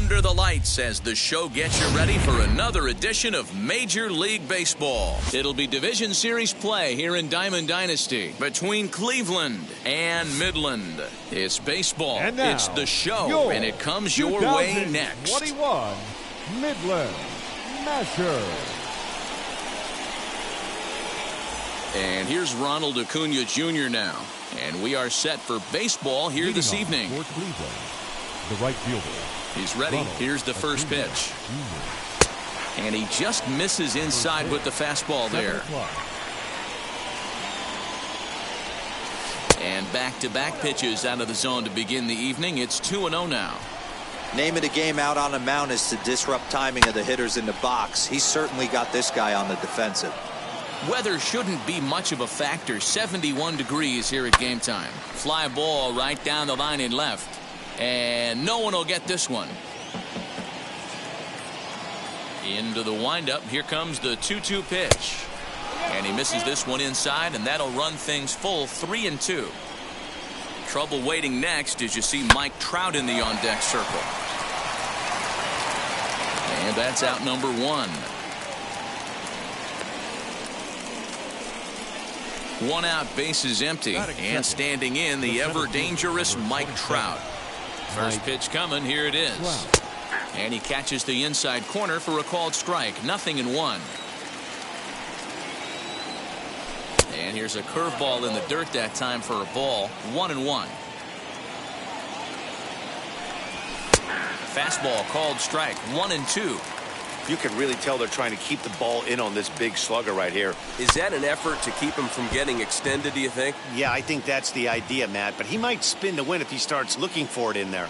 under the lights as the show gets you ready for another edition of Major League Baseball. It'll be Division Series play here in Diamond Dynasty between Cleveland and Midland. It's baseball, And now, it's the show, and it comes your way next. 21 Midland Mashers. And here's Ronald Acuna Jr. now. And we are set for baseball here this evening. For Cleveland, the right fielder. He's ready. Here's the first pitch. And he just misses inside with the fastball there. And back-to-back pitches out of the zone to begin the evening. It's 2-0 now. Name of the game out on the mound is to disrupt timing of the hitters in the box. He's certainly got this guy on the defensive. Weather shouldn't be much of a factor. 71 degrees here at game time. Fly ball right down the line in left. And no one will get this one. Into the windup. Here comes the 2-2 pitch. And he misses this one inside, and that'll run things full 3-2. Trouble waiting next as you see Mike Trout in the on-deck circle. And that's out number one. One out, bases empty, and standing in the ever-dangerous Mike Trout. First pitch coming, here it is. And he catches the inside corner for a called strike. 0-1. And here's a curveball in the dirt that time for a ball. 1-1. Fastball called strike. 1-2. You can really tell they're trying to keep the ball in on this big slugger right here. Is that an effort to keep him from getting extended, do you think? Yeah, I think that's the idea, Matt. But he might spin to win if he starts looking for it in there.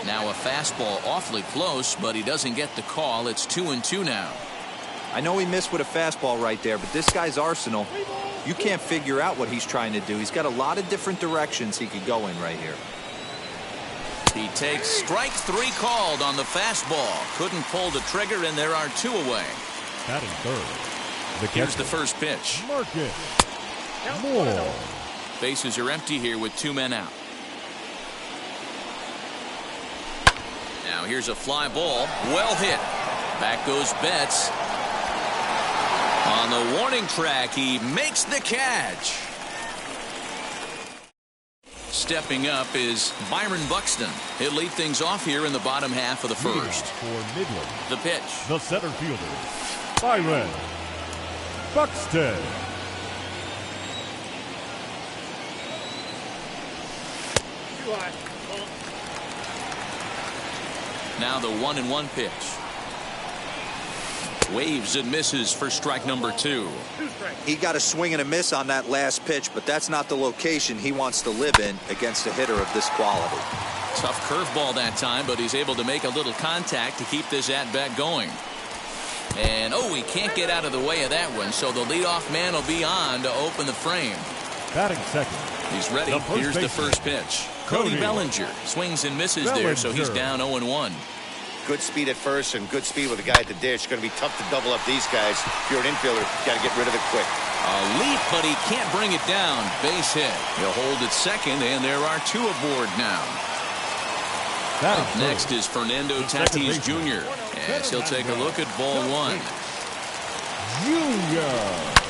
Now a fastball awfully close, but he doesn't get the call. It's 2-2 now. I know he missed with a fastball right there, but this guy's arsenal, you can't figure out what he's trying to do. He's got a lot of different directions he could go in right here. He takes strike three called on the fastball. Couldn't pull the trigger, and there are two away. Batting third. Here's the first pitch. Marcus Moore. Bases are empty here with two men out. Now here's a fly ball. Well hit. Back goes Betts. On the warning track, he makes the catch. Stepping up is Byron Buxton. He'll lead things off here in the bottom half of the first. For Midland, The pitch. the center fielder, Byron Buxton. Now the 1-1 pitch. Waves and misses for strike number two. He got a swing and a miss on that last pitch, but that's not the location he wants to live in against a hitter of this quality. Tough curveball that time, but he's able to make a little contact to keep this at-bat going. And, he can't get out of the way of that one, so the leadoff man will be on to open the frame. Batting second. He's ready. Here's the first pitch. Cody Bellinger swings and misses there, so he's down 0-1. Good speed at first and good speed with the guy at the dish. It's going to be tough to double up these guys. If you're an infielder, you got to get rid of it quick. A leap, but he can't bring it down. Base hit. He'll hold it second, and there are two aboard now. Up next is Fernando Tatis Jr. as he'll take a look at ball one. Junior.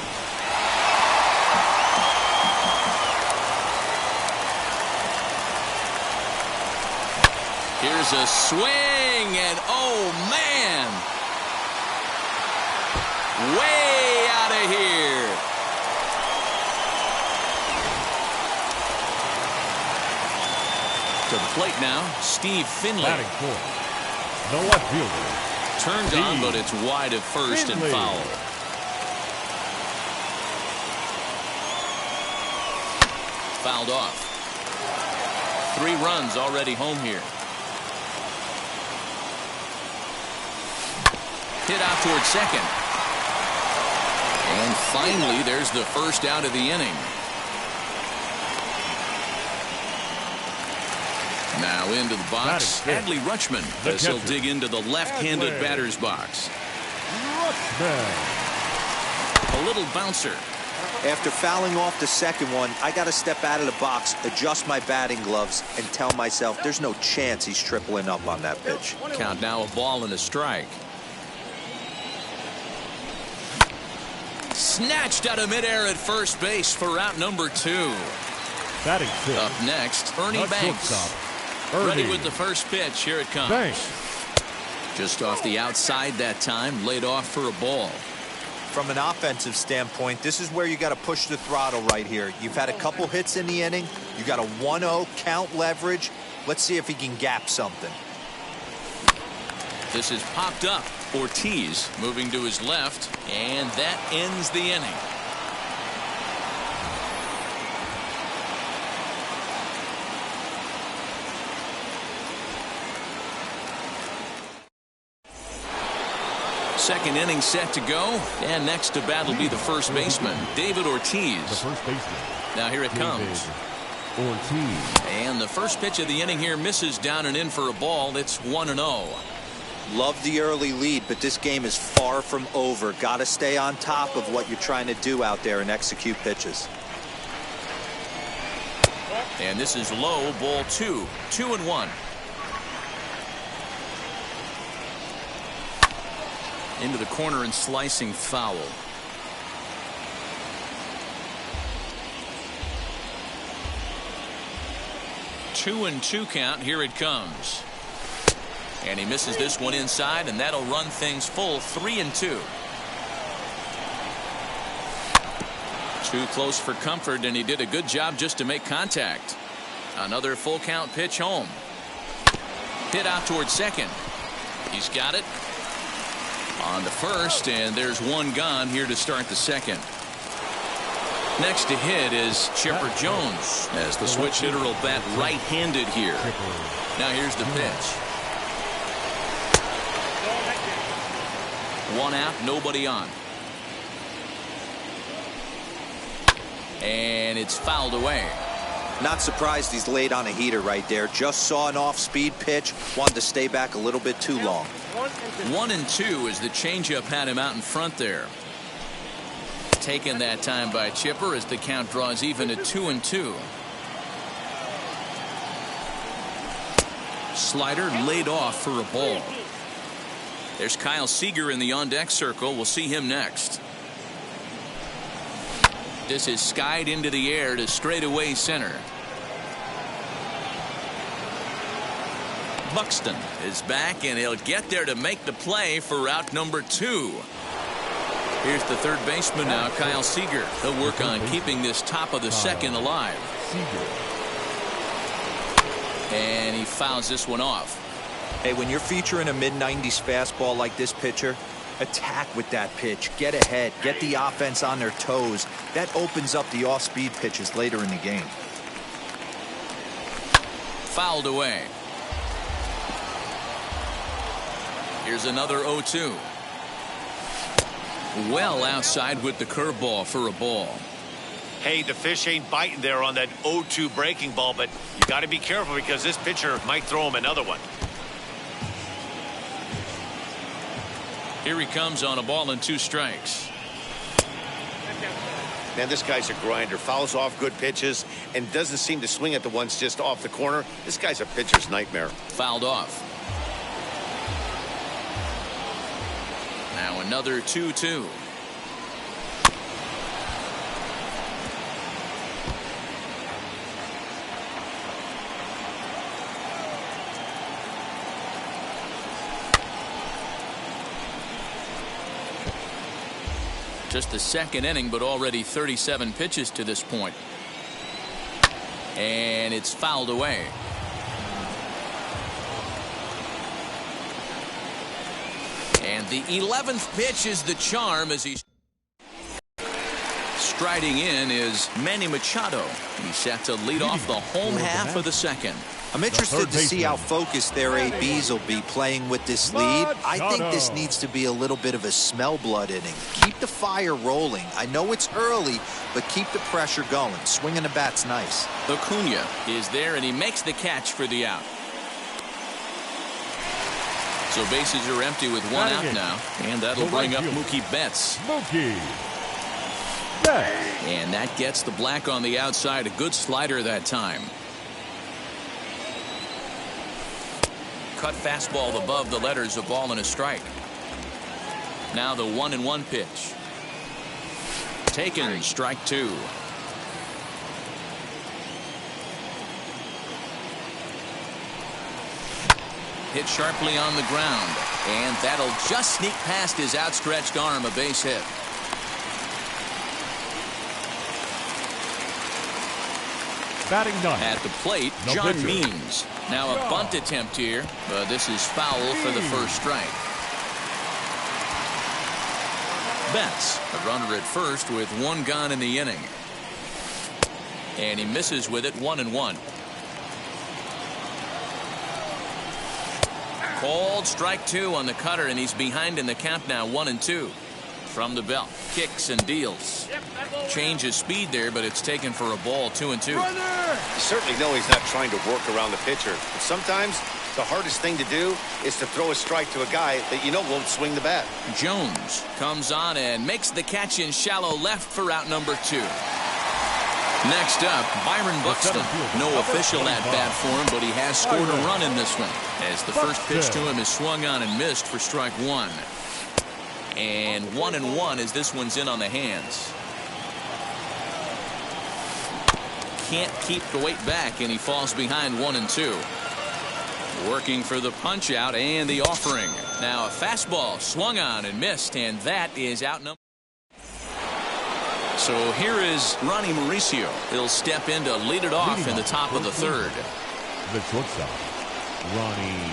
Here's a swing, and oh man, way out of here. To the plate now, Steve Finley. Batting fourth, the left fielder. Turned on, but it's wide at first and foul. Fouled off. 3 runs already home here. Hit out towards second. And finally, there's the first out of the inning. Now into the box, Adley Rutschman, as he'll dig into the left-handed batter's box. Rutschman. A little bouncer. After fouling off the second one, I got to step out of the box, adjust my batting gloves, and tell myself there's no chance he's tripling up on that pitch. Count now, a ball and a strike. Snatched out of midair at first base for out number 2. Batting fifth. Up next, Ernie Not Banks. shortstop, Ready Ernie with the first pitch. Here it comes. Banks. Just off the outside that time, laid off for a ball. From an offensive standpoint, this is where you got to push the throttle right here. You've had a couple hits in the inning. You got a 1-0 count leverage. Let's see if he can gap something. This is popped up. Ortiz moving to his left, and that ends the inning. Second inning set to go, and next to bat will be the first baseman, David Ortiz. The first baseman. Now here it comes. Ortiz. And the first pitch of the inning here misses down and in for a ball. It's 1-0. Love the early lead, but this game is far from over. Got to stay on top of what you're trying to do out there and execute pitches. And this is low, ball 2. 2-1. Into the corner and slicing foul. Two and 2 count. Here it comes. And he misses this one inside, and that'll run things full. 3-2. Too close for comfort, and he did a good job just to make contact. Another full count pitch home. Hit out towards second. He's got it. On the first, and there's one gone here to start the second. Next to hit is Chipper Jones, as the switch hitter will bat right-handed here. Now here's the pitch. One out, nobody on. And it's fouled away. Not surprised he's laid on a heater right there. Just saw an off-speed pitch. Wanted to stay back a little bit too long. 1-2 as the changeup had him out in front there. Taken that time by Chipper as the count draws even at 2-2. Slider laid off for a ball. There's Kyle Seeger in the on-deck circle. We'll see him next. This is skied into the air to straightaway center. Buxton is back, and he'll get there to make the play for out number 2. Here's the third baseman now, Kyle Seeger. He'll work on keeping this top of the second alive. And he fouls this one off. Hey, when you're featuring a mid-90s fastball like this pitcher, attack with that pitch. Get ahead. Get the offense on their toes. That opens up the off-speed pitches later in the game. Fouled away. Here's another 0-2. Well outside with the curveball for a ball. Hey, the fish ain't biting there on that 0-2 breaking ball, but you got to be careful because this pitcher might throw him another one. Here he comes on a ball and 2 strikes. Man, this guy's a grinder. Fouls off good pitches and doesn't seem to swing at the ones just off the corner. This guy's a pitcher's nightmare. Fouled off. Now another 2-2. Just the second inning, but already 37 pitches to this point. And it's fouled away. And the 11th pitch is the charm as he's striding in is Manny Machado. He's set to lead off the home half of the second. I'm interested to see how focused their ABs will be playing with this lead. I think this needs to be a little bit of a smell blood inning. Keep the fire rolling. I know it's early, but keep the pressure going. Swinging the bat's nice. Acuna is there, and he makes the catch for the out. So bases are empty with one out now, and that'll bring up Mookie Betts. Mookie Betts. And that gets the black on the outside. A good slider that time. Cut fastball above the letters, a ball and a strike. Now the 1-1 pitch. Taken, strike 2. Hit sharply on the ground, and that'll just sneak past his outstretched arm, a base hit. Batting ninth. At the plate, John Means. Now a bunt attempt here, but this is foul for the first strike. Betts, a runner at first with 1 gone in the inning. And he misses with it, 1-1. Called strike 2 on the cutter, and he's behind in the count now, 1-2. From the belt, kicks and deals. Change his speed there, but it's taken for a ball, 2-2. You certainly know he's not trying to work around the pitcher. But sometimes the hardest thing to do is to throw a strike to a guy that you know won't swing the bat. Jones comes on and makes the catch in shallow left for out number 2. Next up, Byron Buxton. No official at-bat for him, but he has scored a run in this one, as the first pitch to him is swung on and missed for strike 1. And 1-1 as this one's in on the hands. Can't keep the weight back, and he falls behind 1-2. Working for the punch out and the offering. Now a fastball swung on and missed, and that is out number. So here is Ronnie Mauricio. He'll step in to lead it off in the top of the third. The shortstop, Ronnie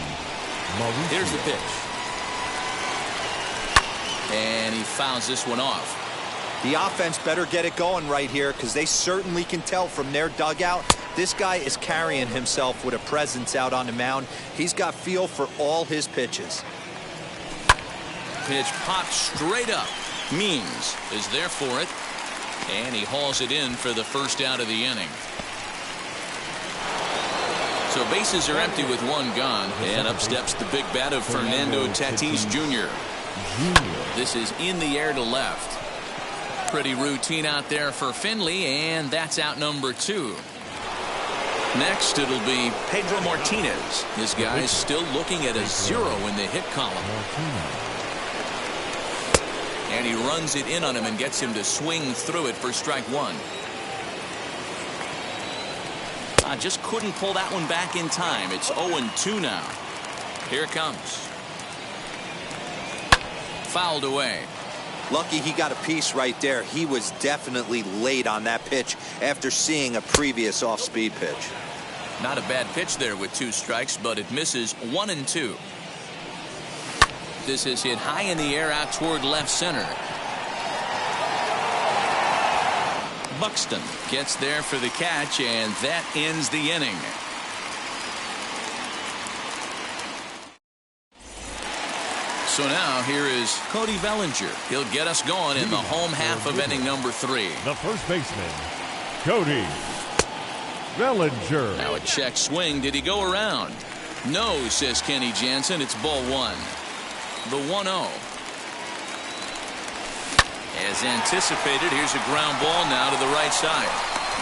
Mauricio. Here's the pitch. And he fouls this one off. The offense better get it going right here, because they certainly can tell from their dugout this guy is carrying himself with a presence out on the mound. He's got feel for all his pitches. Pitch popped straight up. Means is there for it. And he hauls it in for the first out of the inning. So bases are empty with 1 gone. And up steps the big bat of Fernando Tatis Jr. This is in the air to left. Pretty routine out there for Finley, and that's out number 2. Next, it'll be Pedro Martinez. His guy's still looking at a 0 in the hit column. And he runs it in on him and gets him to swing through it for strike 1. Just couldn't pull that one back in time. It's 0-2 now. Here it comes. Fouled away. Lucky he got a piece right there. He was definitely late on that pitch after seeing a previous off-speed pitch. Not a bad pitch there with 2 strikes, but it misses 1-2. This is hit high in the air out toward left center. Buxton gets there for the catch, and that ends the inning. So now here is Cody Bellinger. He'll get us going in the home half of inning number 3. The first baseman, Cody Bellinger. Now a check swing. Did he go around? No, says Kenny Jansen. It's ball 1. The 1-0. As anticipated, here's a ground ball now to the right side.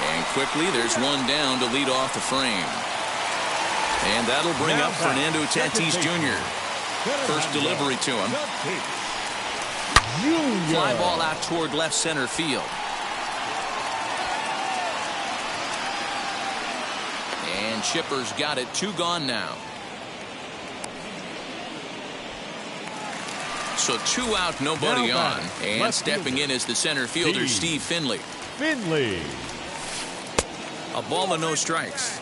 And quickly there's one down to lead off the frame. And that'll bring up Fernando Tatis Jr. First delivery to him. Fly ball out toward left center field. And Chipper's got it. 2 gone now. So 2 out, nobody on. And stepping in is the center fielder, Steve Finley. A ball and no strikes.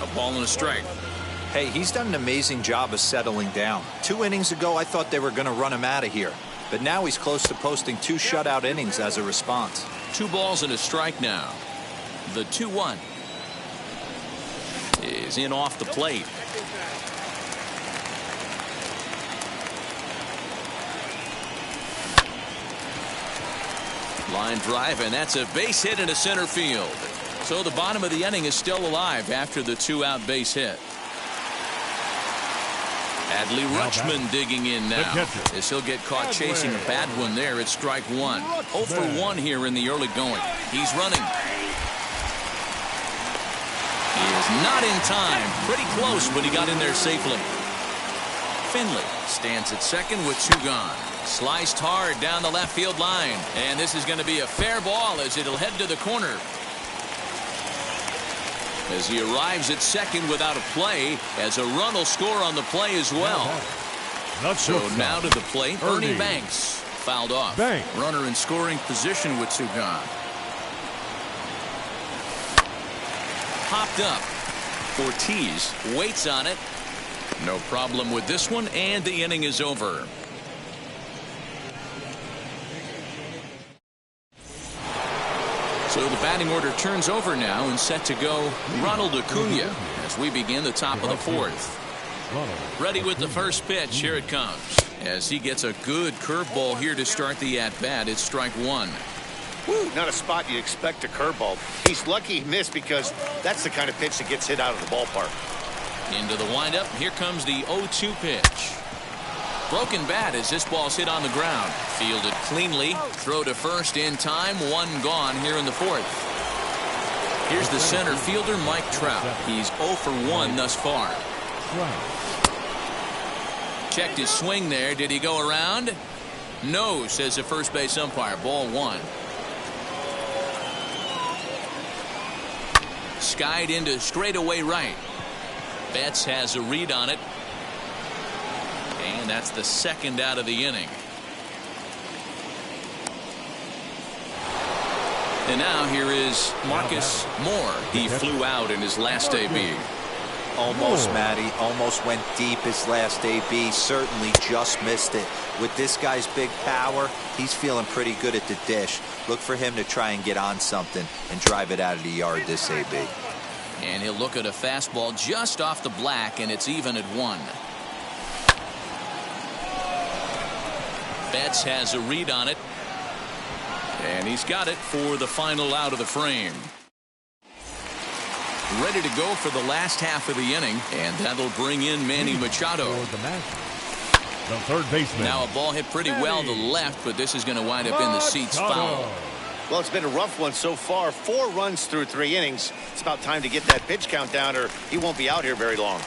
A ball and a strike. Hey, he's done an amazing job of settling down. 2 innings ago, I thought they were going to run him out of here. But now he's close to posting 2 shutout innings as a response. 2 balls and a strike now. The 2-1 is in off the plate. Line drive, and that's a base hit into center field. So the bottom of the inning is still alive after the 2-out base hit. Adley Rutschman digging in now, as he'll get caught chasing a bad one there. It's strike one. 0 for 1 here in the early going. He's running. He is not in time. Pretty close, but he got in there safely. Finley stands at second with 2 gone. Sliced hard down the left field line. And this is going to be a fair ball as it'll head to the corner. As he arrives at second without a play, as a run will score on the play as well. So now to the plate, Ernie Banks. Fouled off. Runner in scoring position with 2 gone. Popped up. Ortiz waits on it. No problem with this one, and the inning is over. So the batting order turns over now, and set to go Ronald Acuna as we begin the top of the 4th. Ready with the first pitch. Here it comes. As he gets a good curveball here to start the at-bat. It's strike 1. Woo, not a spot you'd expect a curveball. He's lucky he missed because that's the kind of pitch that gets hit out of the ballpark. Into the windup. Here comes the 0-2 pitch. Broken bat as this ball's hit on the ground. Fielded cleanly. Throw to first in time. 1 gone here in the 4th. Here's the center fielder, Mike Trout. He's 0 for 1 thus far. Checked his swing there. Did he go around? No, says the first base umpire. Ball 1. Skied into straightaway right. Betts has a read on it. And that's the second out of the inning. And now here is Marcus Moore. He flew out in his last AB. Almost, Matty. Almost went deep his last AB. Certainly just missed it. With this guy's big power, he's feeling pretty good at the dish. Look for him to try and get on something and drive it out of the yard this AB. And he'll look at a fastball just off the black, and it's even at 1. Betts has a read on it. And he's got it for the final out of the frame. Ready to go for the last half of the inning, and that'll bring in Manny Machado. The third baseman. Now a ball hit pretty well to the left, but this is going to wind up in the seats foul. Well, it's been a rough one so far. 4 runs through 3 innings. It's about time to get that pitch count down, or he won't be out here very long.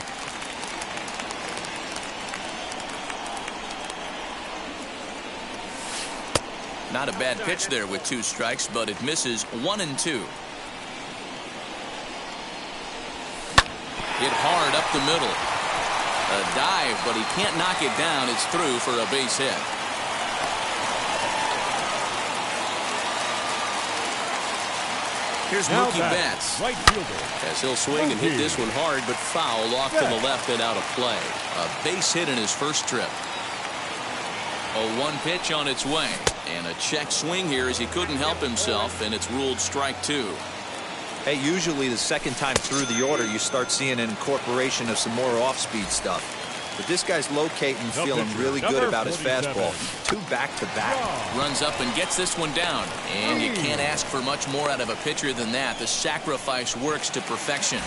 Not a bad pitch there with 2 strikes, but it misses 1 and 2. Hit hard up the middle. A dive, but he can't knock it down. It's through for a base hit. Here's Mookie Betts. Right fielder. As he'll swing and hit this one hard, but foul off to the left and out of play. A base hit in his first trip. A 1 pitch on its way. And a check swing here as he couldn't help himself, and it's ruled strike 2. Hey, usually the second time through the order, you start seeing an incorporation of some more off-speed stuff. But this guy's locating, feeling really good about his fastball. 2 back-to-back. Runs up and gets this one down. And you can't ask for much more out of a pitcher than that. The sacrifice works to perfection.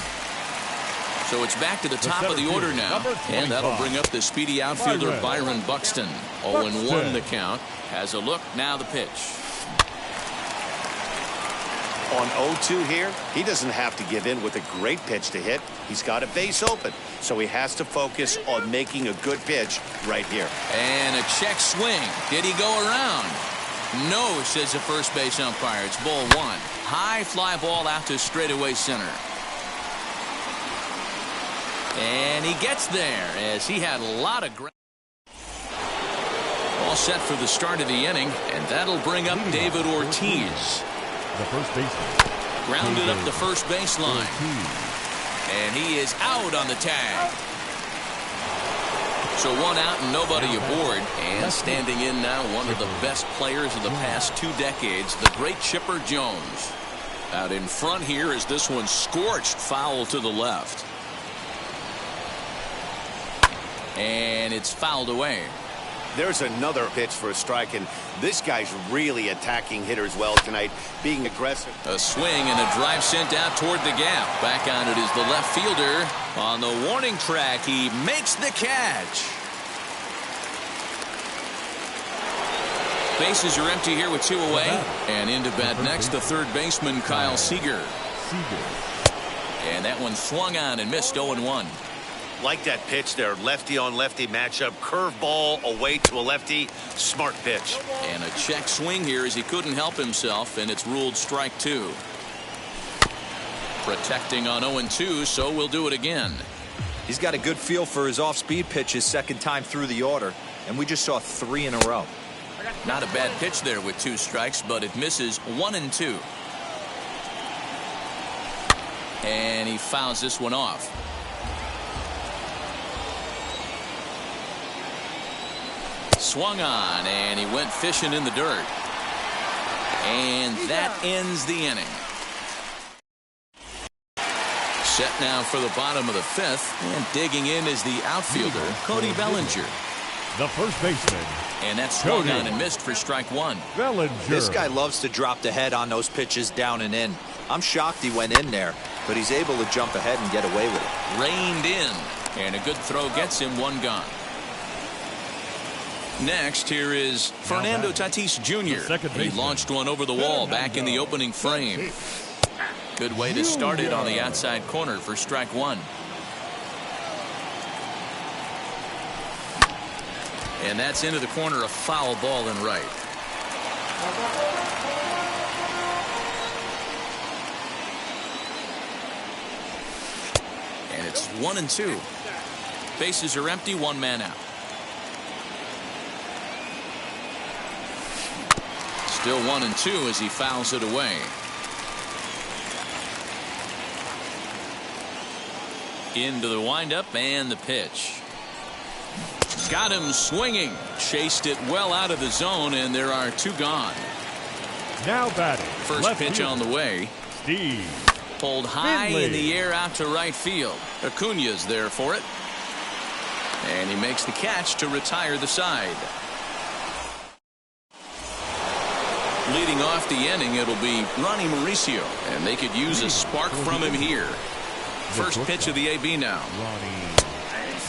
So it's back to the top of the order now. And that'll bring up the speedy outfielder Byron Buxton. 0-1 the count. Has a look. Now the pitch. On 0-2 here, he doesn't have to give in with a great pitch to hit. He's got a base open, so he has to focus on making a good pitch right here. And a check swing. Did he go around? No, says the first base umpire. It's ball 1. High fly ball out to straightaway center. And he gets there as he had a lot of ground. All set for the start of the inning, and that'll bring up David Ortiz. The first baseman. Grounded up the first baseline. And he is out on the tag. So 1 out and nobody aboard. And standing in now, one of the best players of the past 2 decades, the great Chipper Jones. Out in front here is this one scorched foul to the left. And it's fouled away. There's another pitch for a strike, and this guy's really attacking hitters well tonight, being aggressive. A swing and a drive sent out toward the gap. Back on it is the left fielder. On the warning track, he makes the catch. Bases are empty here with 2 away. And into bat next, the third baseman, Kyle Seeger. And that one swung on and missed 0-1. Like that pitch there, lefty on lefty matchup, curveball away to a lefty, smart pitch. And a check swing here as he couldn't help himself, and it's ruled strike 2. Protecting on 0-2, so we'll do it again. He's got a good feel for his off-speed pitches second time through the order, and we just saw 3 in a row. Not a bad pitch there with 2 strikes, but it misses 1-2. And he fouls this one off. Swung on, and he went fishing in the dirt. And that ends the inning. Set now for the bottom of the 5th, and digging in is the outfielder, Cody Bellinger. The first baseman. And that's swung on and missed for strike 1. Bellinger. This guy loves to drop the head on those pitches down and in. I'm shocked he went in there, but he's able to jump ahead and get away with it. Reined in, and a good throw gets him 1 gone. Next, here is Fernando Tatis Jr. He launched one over the wall back in the opening frame. Good way to start it on the outside corner for strike 1. And that's into the corner, a foul ball and right. And it's 1-2. Bases are empty, 1 man out. Still 1-2 as he fouls it away. Into the windup and the pitch. Got him swinging. Chased it well out of the zone, and there are 2 gone. Now batting. First pitch on the way. Steve. Pulled high in the air out to right field. Acuña's there for it. And he makes the catch to retire the side. Leading off the inning, it'll be Ronnie Mauricio, and they could use a spark from him here. First pitch of the AB now.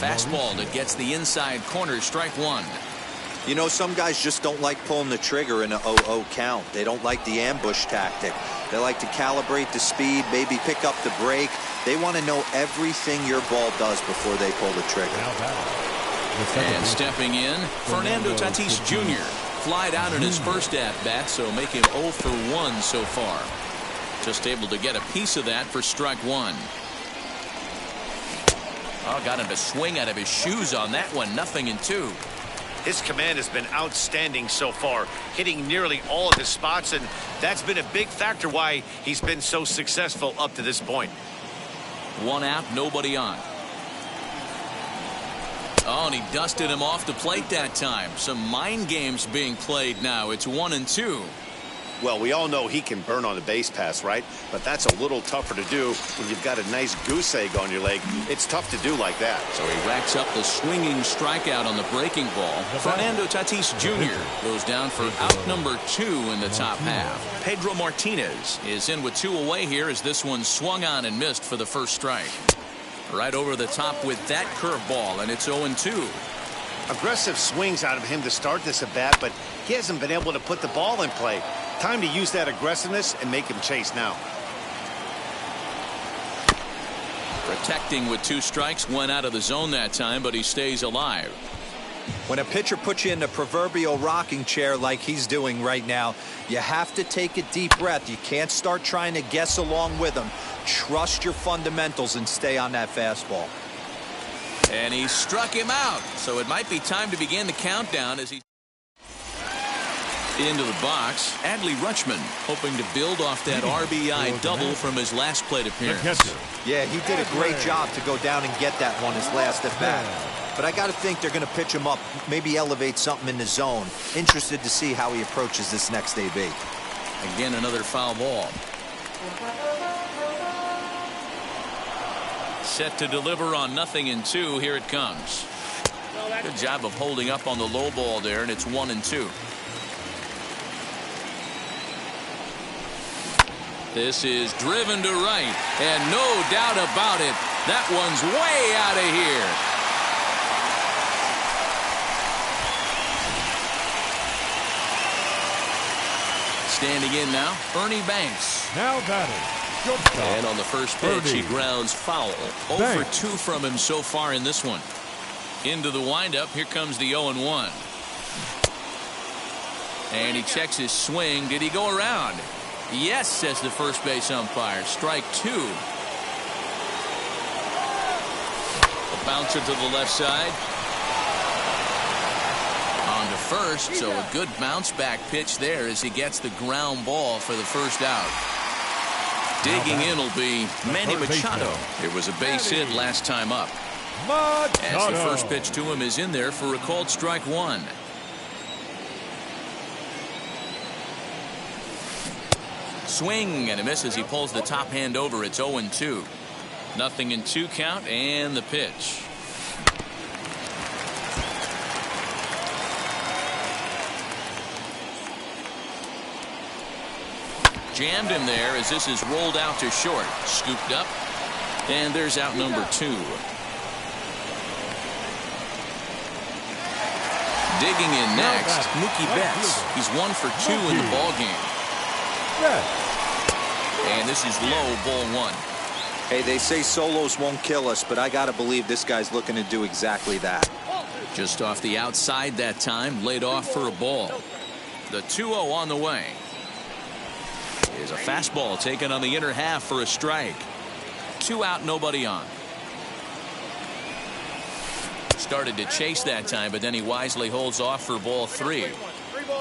Fastball that gets the inside corner, strike 1. You know, some guys just don't like pulling the trigger in a 0-0 count. They don't like the ambush tactic. They like to calibrate the speed, maybe pick up the break. They want to know everything your ball does before they pull the trigger. And stepping in, Fernando Tatis Jr. Flied out in his first at-bat, so make him 0 for 1 so far. Just able to get a piece of that for strike 1. Oh, got him to swing out of his shoes on that one. 0-2. His command has been outstanding so far, hitting nearly all of his spots, and that's been a big factor why he's been so successful up to this point. 1 out, nobody on. Oh, and he dusted him off the plate that time. Some mind games being played now. It's 1-2. Well, we all know he can burn on a base pass, right? But that's a little tougher to do when you've got a nice goose egg on your leg. It's tough to do like that. So he racks up the swinging strikeout on the breaking ball. Fernando Tatis Jr. goes down for out number 2 in the top half. Pedro Martinez is in with 2 away here as this one swung on and missed for the first strike. Right over the top with that curveball, and it's 0-2. Aggressive swings out of him to start this at bat, but he hasn't been able to put the ball in play. Time to use that aggressiveness and make him chase now. Protecting with 2 strikes, went out of the zone that time, but he stays alive. When a pitcher puts you in the proverbial rocking chair like he's doing right now, you have to take a deep breath. You can't start trying to guess along with him. Trust your fundamentals and stay on that fastball. And he struck him out, so it might be time to begin the countdown as he into the box. Adley Rutschman hoping to build off that RBI double from his last plate appearance. Yeah, he did a great job to go down and get that one his last at bat. But I got to think they're going to pitch him up, maybe elevate something in the zone. Interested to see how he approaches this next AB. Again, another foul ball. Set to deliver on 0-2. Here it comes. Good job of holding up on the low ball there, and it's 1-2. This is driven to right, and no doubt about it, that one's way out of here. Standing in now, Ernie Banks. Now batting. And on the first pitch, he grounds foul. 0 for 2 from him so far in this one. Into the windup, here comes the 0-1. And he checks his swing. Did he go around? Yes, says the first base umpire. Strike 2. A bouncer to the left side. On to first, so a good bounce back pitch there as he gets the ground ball for the first out. Digging in will be Manny Machado. It was a base hit last time up. As the first pitch to him is in there for a called strike 1. Swing and a miss as he pulls the top hand over. It's 0-2. 0-2 count and the pitch. Jammed him there as this is rolled out to short. Scooped up. And there's out number 2. Digging in next, Mookie Betts. He's 1 for 2 in the ball game. And this is low, ball 1. Hey, they say solos won't kill us, but I gotta believe this guy's looking to do exactly that. Just off the outside that time, laid off for a ball. The 2-0 on the way. Is a fastball taken on the inner half for a strike. 2 out, nobody on. Started to chase that time, but then he wisely holds off for ball 3.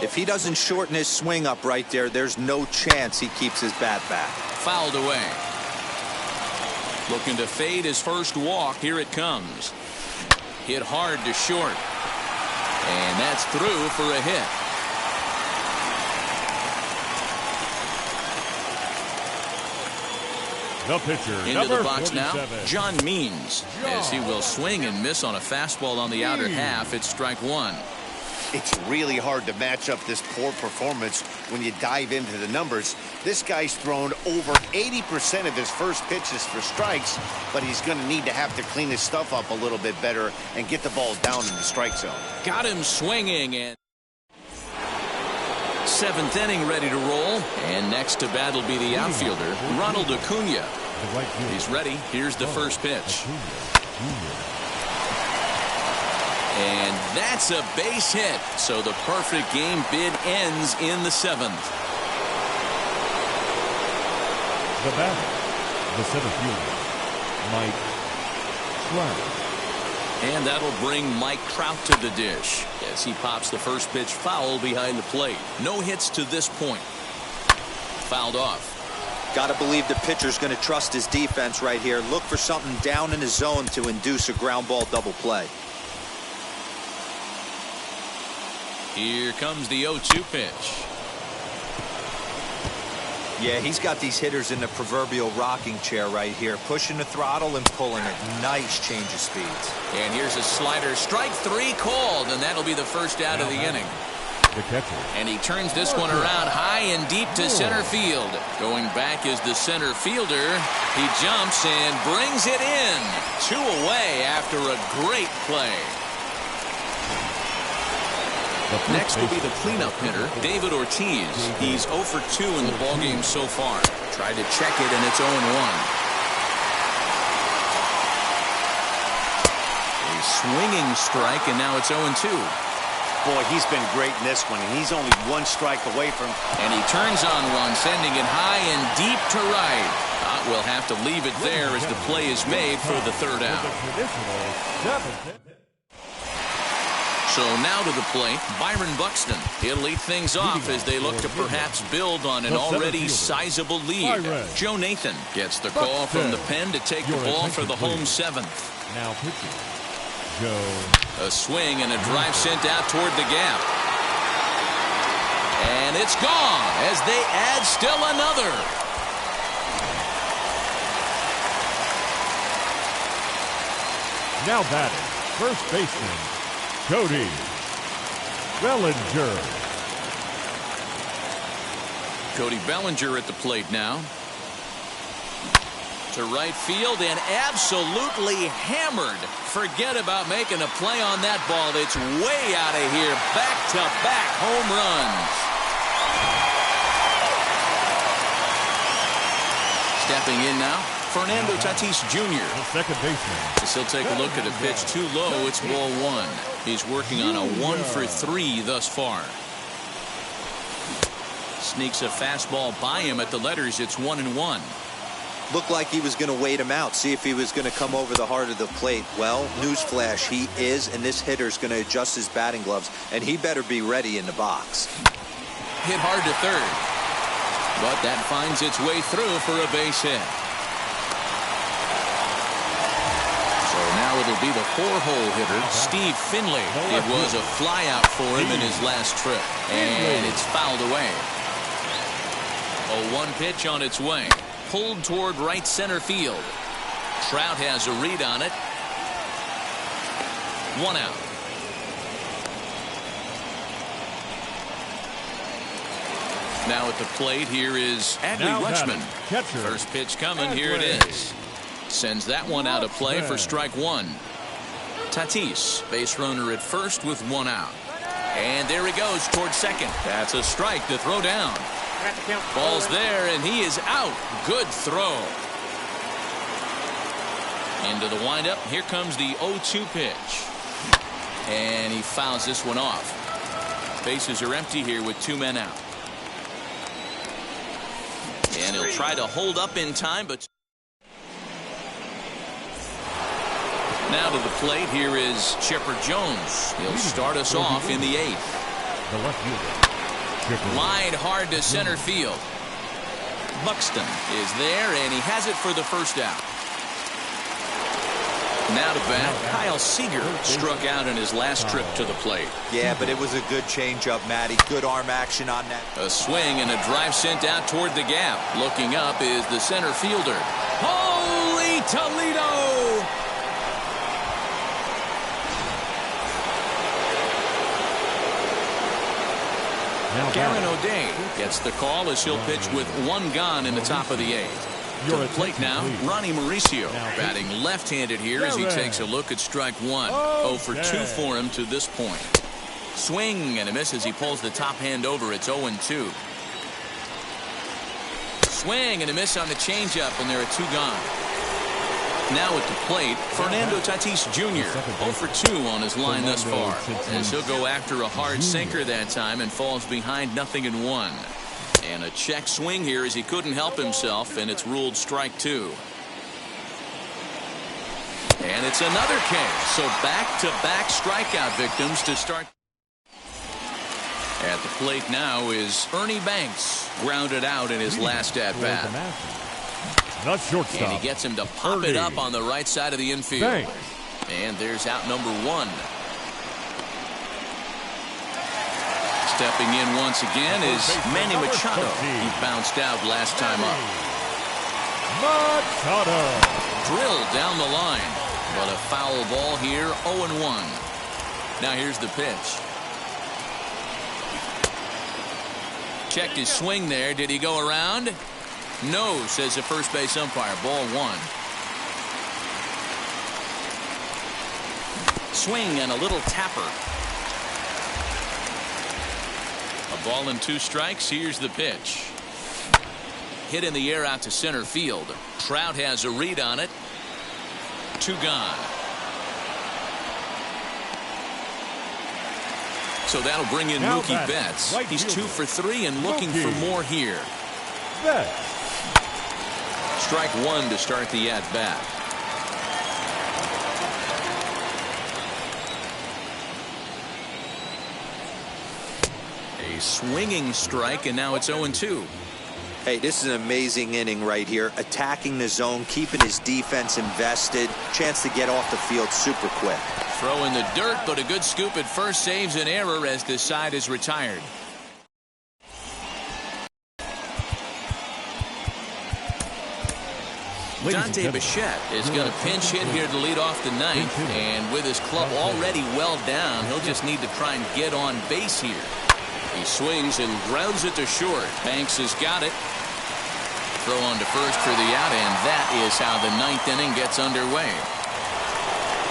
If he doesn't shorten his swing up right there, there's no chance he keeps his bat back. Fouled away. Looking to fade his first walk. Here it comes. Hit hard to short. And that's through for a hit. The pitcher, into the box 47. now, John Means, as he will swing and miss on a fastball on the outer half. It's strike 1. It's really hard to match up this poor performance when you dive into the numbers. This guy's thrown over 80% of his first pitches for strikes, but he's going to need to have to clean his stuff up a little bit better and get the ball down in the strike zone. Got him swinging, and 7th inning ready to roll. And next to bat will be the outfielder, Ronald Acuna. He's ready. Here's the first pitch. And that's a base hit. So the perfect game bid ends in the 7th. The batter, the center fielder, Mike Trout. And that'll bring Mike Trout to the dish as he pops the first pitch foul behind the plate. No hits to this point. Fouled off. Gotta believe the pitcher's gonna trust his defense right here. Look for something down in his zone to induce a ground ball double play. Here comes the 0-2 pitch. Yeah, he's got these hitters in the proverbial rocking chair right here, pushing the throttle and pulling it. Nice change of speeds. And here's a slider. Strike 3 called, and that'll be the first out of the inning. The catcher. And he turns this one around high and deep to center field. Going back is the center fielder. He jumps and brings it in. 2 away after a great play. Next will be the cleanup hitter, David Ortiz. He's 0 for 2 in the ballgame so far. Tried to check it, and it's 0-1. A swinging strike, and now it's 0-2. Boy, he's been great in this one, and he's only 1 strike away from. And he turns on one, sending it high and deep to right. We'll have to leave it there as the play is made for the 3rd out. So now to the plate, Byron Buxton. He'll lead things off as they look to perhaps build on an already sizable lead. Joe Nathan gets the call from the pen to take the ball for the home 7th. Now pitching, Joe. A swing and a drive sent out toward the gap. And it's gone as they add still another. Now batting, first baseman, Cody Bellinger. Cody Bellinger at the plate now. To right field and absolutely hammered. Forget about making a play on that ball. It's way out of here. Back-to-back home runs. Stepping in now, Fernando Tatis Jr. The second baseman. As he'll take a look at a pitch too low. It's ball one. He's working on a 1-for-3 thus far. Sneaks a fastball by him at the letters. It's 1-1. Looked like he was going to wait him out, see if he was going to come over the heart of the plate. Well, newsflash, he is, and this hitter's going to adjust his batting gloves, and he better be ready in the box. Hit hard to third, but that finds its way through for a base hit. So now it'll be the 4-hole hitter, Steve Finley. It was a flyout for him in his last trip, and it's fouled away. A 1 pitch on its way. Pulled toward right center field. Trout has a read on it. 1 out. Now at the plate, here is Adley Rutschman. First pitch coming. Here it is. Sends that one out of play for strike 1. Tatis, base runner at first with 1 out. And there he goes towards second. That's a strike to throw down. Ball's there, and he is out. Good throw. Into the windup. Here comes the 0-2 pitch. And he fouls this one off. Bases are empty here with 2 men out. And he'll try to hold up in time, but... Now to the plate, here is Chipper Jones. He'll start us off in the 8th. The left fielder. Line hard to center field. Buxton is there, and he has it for the first out. Now to bat, Kyle Seeger struck out in his last trip to the plate. Yeah, but it was a good changeup, Matty. Good arm action on that. A swing and a drive sent out toward the gap. Looking up is the center fielder. Holy Toledo! Karen O'Day gets the call as he'll pitch with 1 gone in the top of the 8th. To the plate now, Ronnie Mauricio batting left-handed here as he takes a look at strike 1. 0 for 2 for him to this point. Swing and a miss as he pulls the top hand over. It's 0-2. Swing and a miss on the changeup, and there are 2 gone. Now at the plate, Fernando Tatis Jr. 0 for 2 on his line thus far, as he'll go after a hard sinker that time and falls behind 0-1. And a check swing here as he couldn't help himself, and it's ruled strike 2. And it's another case. So back-to-back strikeout victims to start. At the plate now is Ernie Banks, grounded out in his last at-bat. Not shortstop. And he gets him to pop it up on the right side of the infield. Banks. And there's out number 1. Stepping in once again is Manny Machado. He bounced out last time up. Machado. Drilled down the line. But a foul ball here, 0-1. Now here's the pitch. Checked his swing there. Did he go around? No, says the first base umpire. Ball 1. Swing and a little tapper. A ball and 2 strikes. Here's the pitch. Hit in the air out to center field. Trout has a read on it. 2 gone. So that'll bring in Now Mookie Betts. Right He's fielder. 2 for 3 and looking for more here. Betts. Strike 1 to start the at-bat. A swinging strike, and now it's 0-2. Hey, this is an amazing inning right here. Attacking the zone, keeping his defense invested. Chance to get off the field super quick. Throw in the dirt, but a good scoop at first saves an error as this side is retired. Dante Bichette is going to pinch hit here to lead off the ninth, and with his club already well down, he'll just need to try and get on base here. He swings and grounds it to short. Banks has got it. Throw on to first for the out, and that is how the ninth inning gets underway.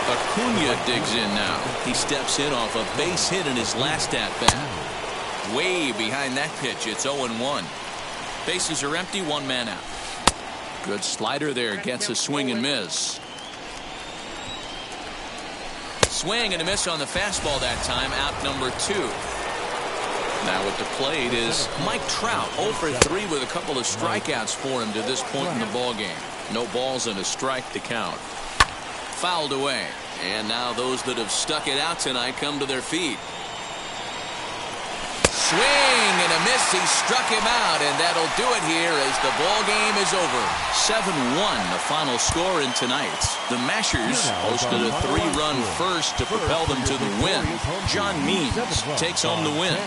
Acuna digs in now. He steps in off a base hit in his last at-bat. Way behind that pitch. It's 0-1. Bases are empty, one man out. Good slider there. Gets a swing and miss. Swing and a miss on the fastball that time. Out number 2. Now at the plate is Mike Trout. 0 for 3 with a couple of strikeouts for him to this point in the ballgame. No balls and a strike to count. Fouled away. And now those that have stuck it out tonight come to their feet. Swing and a miss. He struck him out, and that'll do it here as the ball game is over. 7-1 the final score in tonight. The Mashers posted a 3-run first to propel them to the win. John Means takes home the win.